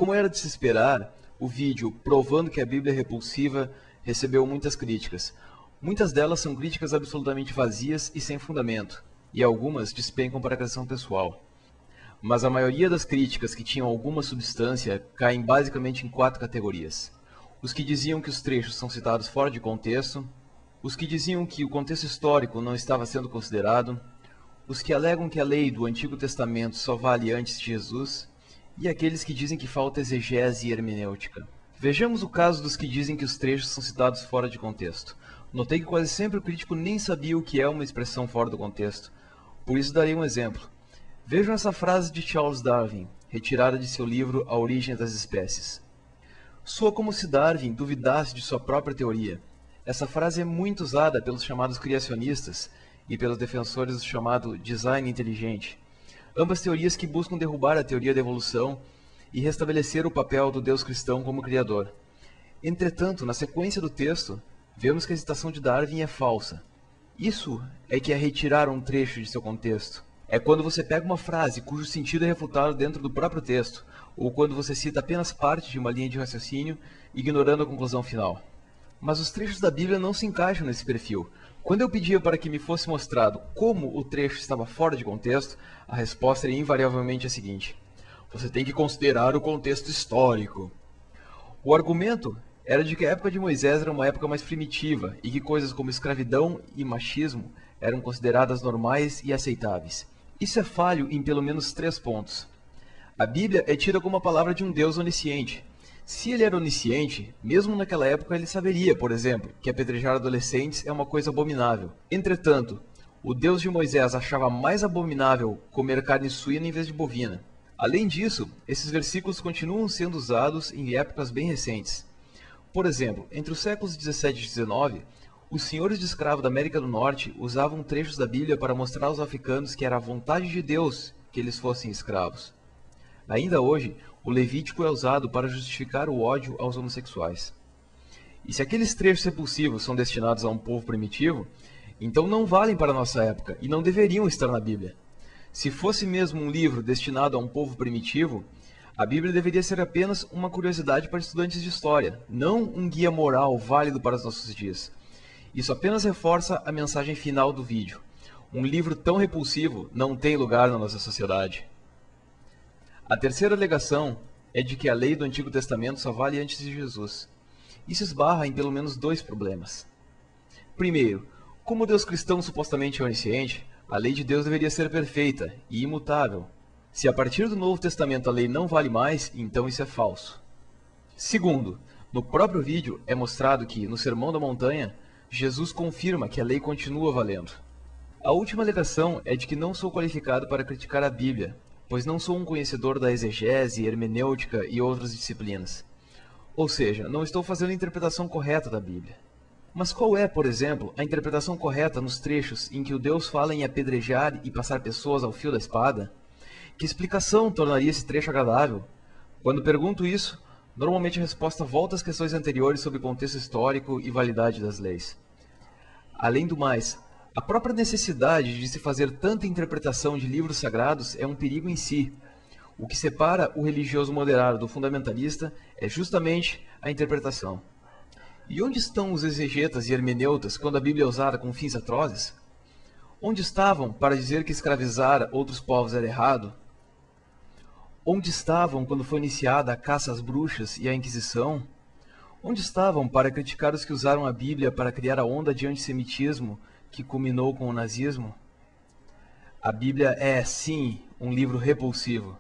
Como era de se esperar, o vídeo provando que a Bíblia é repulsiva recebeu muitas críticas. Muitas delas são críticas absolutamente vazias e sem fundamento, e algumas despencam para a questão pessoal. Mas a maioria das críticas que tinham alguma substância caem basicamente em 4 categorias. Os que diziam que os trechos são citados fora de contexto, os que diziam que o contexto histórico não estava sendo considerado, os que alegam que a lei do Antigo Testamento só vale antes de Jesus, e aqueles que dizem que falta exegese e hermenêutica. Vejamos o caso dos que dizem que os trechos são citados fora de contexto. Notei que quase sempre o crítico nem sabia o que é uma expressão fora do contexto. Por isso darei um exemplo. Vejam essa frase de Charles Darwin, retirada de seu livro A Origem das Espécies. Soa como se Darwin duvidasse de sua própria teoria. Essa frase é muito usada pelos chamados criacionistas e pelos defensores do chamado design inteligente. Ambas teorias que buscam derrubar a teoria da evolução e restabelecer o papel do Deus cristão como criador. Entretanto, na sequência do texto, vemos que a citação de Darwin é falsa. Isso é que é retirar um trecho de seu contexto. É quando você pega uma frase cujo sentido é refutado dentro do próprio texto, ou quando você cita apenas parte de uma linha de raciocínio, ignorando a conclusão final. Mas os trechos da Bíblia não se encaixam nesse perfil. Quando eu pedia para que me fosse mostrado como o trecho estava fora de contexto, a resposta era invariavelmente a seguinte: você tem que considerar o contexto histórico. O argumento era de que a época de Moisés era uma época mais primitiva e que coisas como escravidão e machismo eram consideradas normais e aceitáveis. Isso é falho em pelo menos 3 pontos. A Bíblia é tida como a palavra de um Deus onisciente. Se ele era onisciente, mesmo naquela época ele saberia, por exemplo, que apedrejar adolescentes é uma coisa abominável. Entretanto, o Deus de Moisés achava mais abominável comer carne suína em vez de bovina. Além disso, esses versículos continuam sendo usados em épocas bem recentes. Por exemplo, entre os séculos 17 e 19, os senhores de escravo da América do Norte usavam trechos da Bíblia para mostrar aos africanos que era a vontade de Deus que eles fossem escravos. Ainda hoje, o Levítico é usado para justificar o ódio aos homossexuais. E se aqueles trechos repulsivos são destinados a um povo primitivo, então não valem para a nossa época e não deveriam estar na Bíblia. Se fosse mesmo um livro destinado a um povo primitivo, a Bíblia deveria ser apenas uma curiosidade para estudantes de história, não um guia moral válido para os nossos dias. Isso apenas reforça a mensagem final do vídeo. Um livro tão repulsivo não tem lugar na nossa sociedade. A terceira alegação é de que a lei do Antigo Testamento só vale antes de Jesus. Isso esbarra em pelo menos 2 problemas. Primeiro, como o Deus cristão supostamente é onisciente, a lei de Deus deveria ser perfeita e imutável. Se a partir do Novo Testamento a lei não vale mais, então isso é falso. Segundo, no próprio vídeo é mostrado que, no Sermão da Montanha, Jesus confirma que a lei continua valendo. A última alegação é de que não sou qualificado para criticar a Bíblia, pois não sou um conhecedor da exegese, hermenêutica e outras disciplinas. Ou seja, não estou fazendo a interpretação correta da Bíblia. Mas qual é, por exemplo, a interpretação correta nos trechos em que o Deus fala em apedrejar e passar pessoas ao fio da espada? Que explicação tornaria esse trecho agradável? Quando pergunto isso, normalmente a resposta volta às questões anteriores sobre contexto histórico e validade das leis. Além do mais, a própria necessidade de se fazer tanta interpretação de livros sagrados é um perigo em si. O que separa o religioso moderado do fundamentalista é justamente a interpretação. E onde estão os exegetas e hermeneutas quando a Bíblia é usada com fins atrozes? Onde estavam para dizer que escravizar outros povos era errado? Onde estavam quando foi iniciada a caça às bruxas e a Inquisição? Onde estavam para criticar os que usaram a Bíblia para criar a onda de antissemitismo que culminou com o nazismo? A Bíblia é, sim, um livro repulsivo.